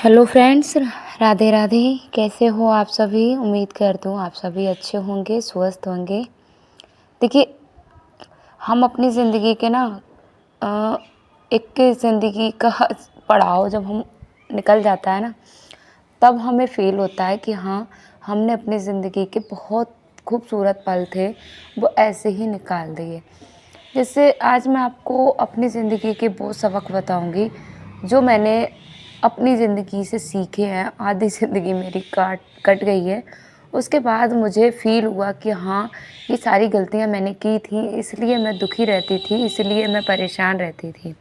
Hello friends, Radhe Radhe. कैसे हो आप सभी? उम्मीद करती हूँ आप सभी अच्छे होंगे, स्वस्थ होंगे। देखिए, हम अपनी ज़िंदगी के ना अ, एक ज़िंदगी का पड़ाव जब हम निकल जाता है ना, तब हमें फ़ील होता है कि हाँ, हमने अपनी ज़िंदगी के बहुत खूबसूरत पल थे, वो ऐसे ही निकाल दिए। जैसे आज मैं आपको अपनी ज़िंदगी के वो सबक बताऊँगी, जो मैंने अपनी ज़िंदगी से सीखे हैं। आधी ज़िंदगी मेरी कट गई है। उसके बाद मुझे फ़ील हुआ कि हाँ, ये सारी गलतियाँ मैंने की थी, इसलिए मैं दुखी रहती थी, इसलिए मैं परेशान रहती थी।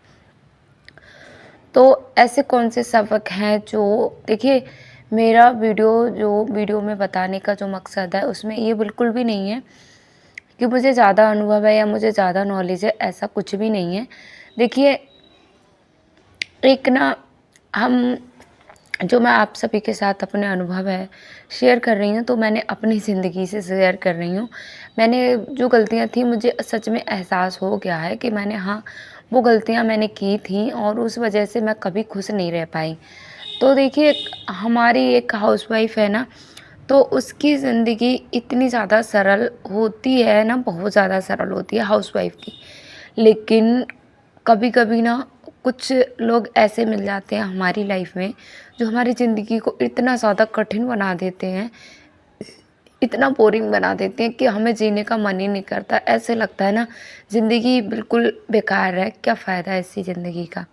तो ऐसे कौन से सबक हैं जो देखिए, मेरा वीडियो में बताने का जो मकसद है, उसमें ये बिल्कुल भी नहीं है कि मुझे ज़्यादा अनुभव है या मुझे ज़्यादा नॉलेज है, ऐसा कुछ भी नहीं है। देखिए, एक ना हम जो मैं आप सभी के साथ अपने अनुभव है शेयर कर रही हूँ, तो मैंने अपनी ज़िंदगी से शेयर कर रही हूँ। मैंने जो गलतियाँ थी, मुझे सच में एहसास हो गया है कि मैंने हाँ, वो गलतियाँ मैंने की थी और उस वजह से मैं कभी खुश नहीं रह पाई। तो देखिए, हमारी एक हाउसवाइफ़ है ना, तो उसकी ज़िंदगी इतनी ज़्यादा सरल होती है ना, बहुत ज़्यादा सरल होती है हाउसवाइफ़ की। लेकिन कभी-कभी ना कुछ लोग ऐसे मिल जाते हैं हमारी लाइफ में, जो हमारी ज़िंदगी को इतना ज़्यादा कठिन बना देते हैं, इतना बोरिंग बना देते हैं कि हमें जीने का मन ही नहीं करता। ऐसे लगता है ना, ज़िंदगी बिल्कुल बेकार है, क्या फ़ायदा है ऐसी ज़िंदगी का।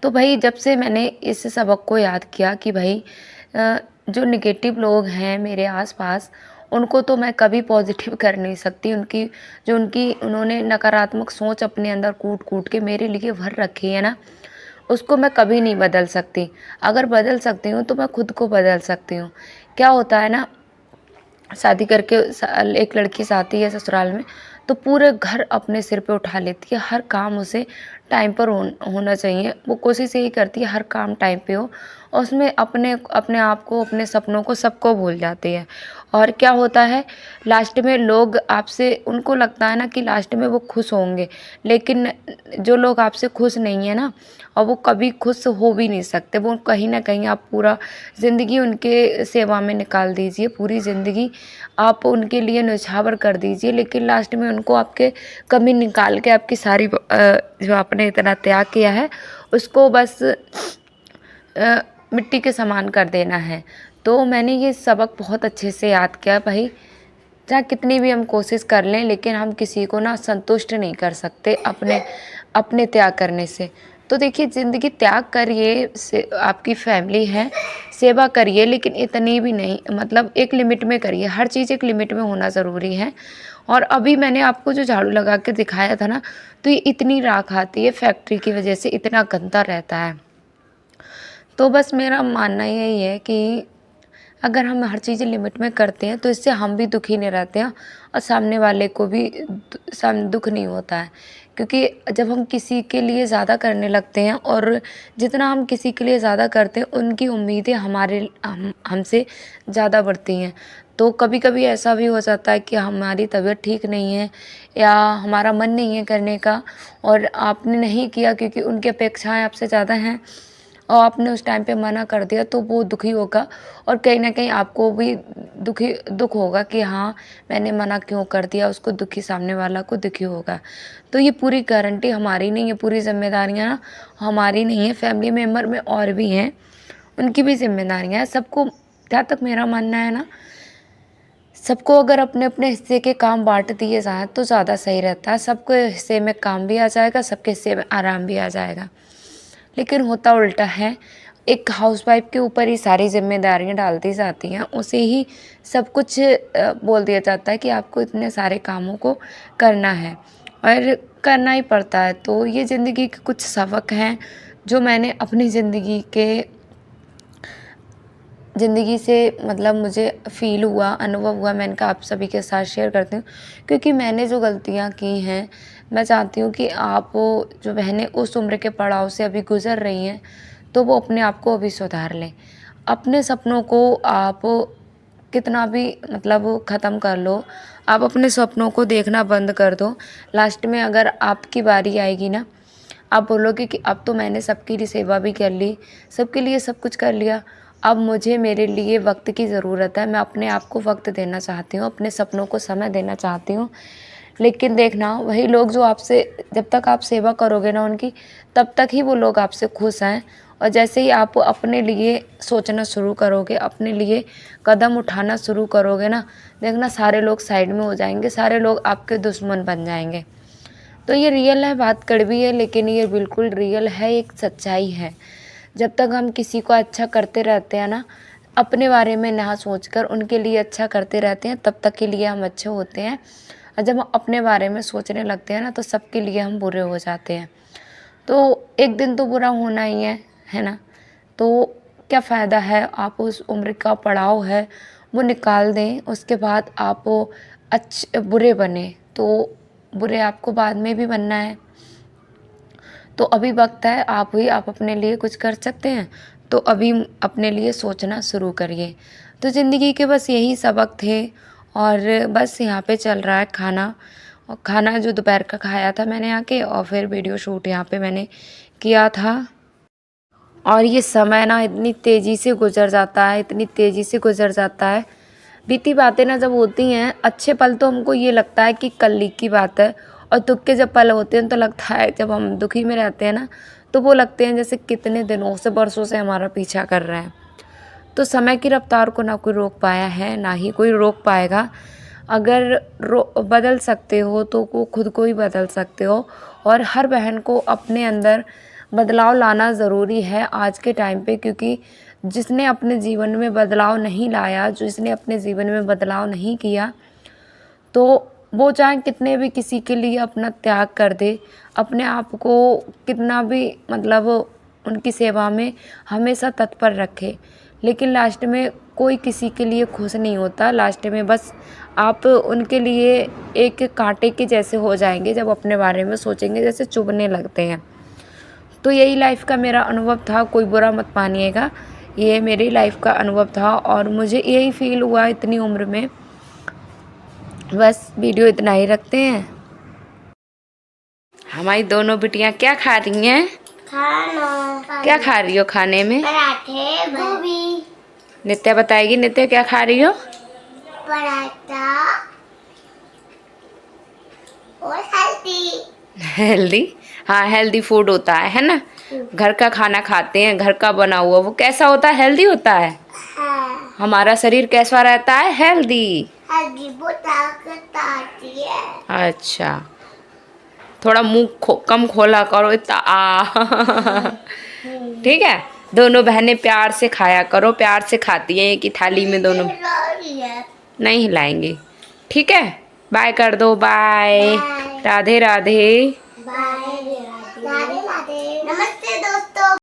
तो भई, जब से मैंने इस सबक को याद किया कि भई जो नेगेटिव लोग हैं मेरे आस-पास, उनको तो मैं कभी पॉज़िटिव कर नहीं सकती। उनकी उन्होंने नकारात्मक सोच अपने अंदर कूट-कूट के मेरे लिए भर रखी है ना, उसको मैं कभी नहीं बदल सकती। अगर बदल सकती हूँ, तो मैं खुद को बदल सकती हूँ। क्या होता है ना, शादी करके एक लड़की आती है ससुराल में, तो पूरे घर अपने सिर पे उठा लेती है। हर काम उसे टाइम पर होना चाहिए। वो कोशिश यही करती है हर काम टाइम पे हो, और उसमें अपने अपने आप को, अपने सपनों को, सबको भूल जाती है। और क्या होता है, लास्ट में लोग आपसे, उनको लगता है ना कि लास्ट में वो खुश होंगे, लेकिन जो लोग आपसे खुश नहीं है ना, और वो कभी खुश हो भी नहीं सकते। वो कहीं न कहीं, आप पूरा ज़िंदगी उनके सेवा में निकाल दीजिए, पूरी ज़िंदगी आप उनके लिए न्यौछावर कर दीजिए, लेकिन लास्ट में उनको आपके कमी निकाल के आपकी सारी जो आपने इतना त्याग किया है, उसको बस मिट्टी के समान कर देना है। तो मैंने ये सबक बहुत अच्छे से याद किया भाई, चाहे कितनी भी हम कोशिश कर लें, लेकिन हम किसी को ना संतुष्ट नहीं कर सकते अपने अपने त्याग करने से। तो देखिए, ज़िंदगी त्याग करिए, से आपकी फैमिली है, सेवा करिए, लेकिन इतनी भी नहीं, मतलब एक लिमिट में करिए। हर चीज़ एक लिमिट में होना ज़रूरी है। और अभी मैंने आपको जो झाड़ू लगा के दिखाया था ना, तो ये इतनी राख आती है फैक्ट्री की वजह से, इतना गंदा रहता है। तो बस मेरा मानना यही है कि अगर हम हर चीज़ लिमिट में करते हैं, तो इससे हम भी दुखी नहीं रहते हैं और सामने वाले को भी दुख नहीं होता है। क्योंकि जब हम किसी के लिए ज़्यादा करने लगते हैं, और जितना हम किसी के लिए ज़्यादा करते हैं, उनकी उम्मीदें हमसे ज़्यादा बढ़ती हैं। तो कभी-कभी ऐसा भी हो जाता है कि हमारी तबीयत ठीक नहीं है, या हमारा मन नहीं है करने का, और आपने नहीं किया क्योंकि उनकी अपेक्षाएँ आपसे ज़्यादा हैं, और आपने उस टाइम पे मना कर दिया, तो वो दुखी होगा, और कहीं न कहीं आपको भी दुःख होगा कि हाँ, मैंने मना क्यों कर दिया, उसको दुखी, सामने वाला को दुखी होगा। तो ये पूरी गारंटी हमारी नहीं है, पूरी ज़िम्मेदारियाँ ना हमारी नहीं है, फैमिली मेंबर में और भी हैं, उनकी भी ज़िम्मेदारियाँ हैं। सबको, जहाँ तक मेरा मानना है ना, सबको अगर अपने-अपने हिस्से के काम बाँट दिए जाएँ, तो ज़्यादा सही रहता है। सबके हिस्से में काम भी आ जाएगा, सबके हिस्से में आराम भी आ जाएगा। लेकिन होता उल्टा है, एक हाउसवाइफ़ के ऊपर ही सारी ज़िम्मेदारियाँ डाल दी जाती हैं, उसे ही सब कुछ बोल दिया जाता है कि आपको इतने सारे कामों को करना है, और करना ही पड़ता है। तो ये ज़िंदगी के कुछ सबक हैं, जो मैंने अपनी ज़िंदगी से, मतलब मुझे फ़ील हुआ, अनुभव हुआ, मैंने कहा आप सभी के साथ शेयर करती हूँ। क्योंकि मैंने जो गलतियाँ की हैं, मैं चाहती हूँ कि आप, जो बहनें उस उम्र के पड़ाव से अभी गुज़र रही हैं, तो वो अपने आप को अभी सुधार लें। अपने सपनों को आप कितना भी, मतलब ख़त्म कर लो, आप अपने सपनों को देखना बंद कर दो। लास्ट में अगर आपकी बारी आएगी ना, आप बोलोगे कि अब तो मैंने सबकी लिए सेवा भी कर ली, सबके लिए सब कुछ कर लिया, अब मुझे मेरे लिए वक्त की ज़रूरत है, मैं अपने आप को वक्त देना चाहती हूँ, अपने सपनों को समय देना चाहती हूँ। लेकिन देखना वही लोग जो आपसे, जब तक आप सेवा करोगे ना उनकी, तब तक ही वो लोग आपसे खुश हैं। और जैसे ही आप अपने लिए सोचना शुरू करोगे, अपने लिए कदम उठाना शुरू करोगे ना, देखना सारे लोग साइड में हो जाएंगे, सारे लोग आपके दुश्मन बन जाएंगे। तो ये रियल है, बात कड़वी है लेकिन ये बिल्कुल रियल है, एक सच्चाई है। जब तक हम किसी को अच्छा करते रहते हैं ना, अपने बारे में ना सोचकर उनके लिए अच्छा करते रहते हैं, तब तक के लिए हम अच्छे होते हैं। और जब हम अपने बारे में सोचने लगते हैं ना, तो सबके लिए हम बुरे हो जाते हैं। तो एक दिन तो बुरा होना ही है ना। तो क्या फ़ायदा है, आप उस उम्र का पड़ाव है वो निकाल दें, उसके बाद आप अच्छे बुरे बने, तो बुरे आपको बाद में भी बनना है। तो अभी वक्त है, आप अपने लिए कुछ कर सकते हैं, तो अभी अपने लिए सोचना शुरू करिए। तो ज़िंदगी के बस यही सबक थे, और बस यहाँ पे चल रहा है खाना। और खाना जो दोपहर का खाया था मैंने आके, और फिर वीडियो शूट यहाँ पे मैंने किया था। और ये समय ना इतनी तेज़ी से गुजर जाता है, इतनी तेज़ी से गुजर जाता है। बीती बातें ना जब होती हैं, अच्छे पल तो हमको ये लगता है कि कल की बात है, और दुख के जब पल होते हैं तो लगता है, जब हम दुखी में रहते हैं ना, तो वो लगते हैं जैसे कितने दिनों से, बरसों से हमारा पीछा कर रहे हैं। तो समय की रफ्तार को ना कोई रोक पाया है, ना ही कोई रोक पाएगा। अगर बदल सकते हो तो वो खुद को ही बदल सकते हो। और हर बहन को अपने अंदर बदलाव लाना ज़रूरी है आज के टाइम पे, क्योंकि जिसने अपने जीवन में बदलाव नहीं लाया, जिसने अपने जीवन में बदलाव नहीं किया, तो वो चाहे कितने भी किसी के लिए अपना त्याग कर दे, अपने आप को कितना भी मतलब उनकी सेवा में हमेशा तत्पर रखे, लेकिन लास्ट में कोई किसी के लिए खुश नहीं होता। लास्ट में बस आप उनके लिए एक कांटे के जैसे हो जाएंगे, जब अपने बारे में सोचेंगे जैसे चुभने लगते हैं। तो यही लाइफ का मेरा अनुभव था, कोई बुरा मत मानिएगा, ये मेरी लाइफ का अनुभव था और मुझे यही फील हुआ इतनी उम्र में। बस वीडियो इतना ही रखते हैं। हमारी दोनों बिटियां क्या खा रही हैं? खाना। क्या खा रही हो खाने में? पराठे, गोभी। नित्या बताएगी, नित्या क्या खा रही हो? पराठा और हेल्दी। हेल्दी, हाँ हेल्दी फूड होता है ना। घर का खाना खाते हैं, घर का बना हुआ, वो कैसा होता है? हेल्दी होता है। हाँ। हमारा शरीर कैसा रहता है? हेल्दी। हेल्दी, वो ताकत आती है। अच्छा, थोड़ा मुंह कम खोला करो इतना ठीक है। दोनों बहनें प्यार से खाया करो, प्यार से खाती हैं एक ही थाली में दोनों। नहीं हिलाएंगे, ठीक है। बाय कर दो, बाय। राधे राधे। बाय। राधे राधे। नमस्ते दोस्तों।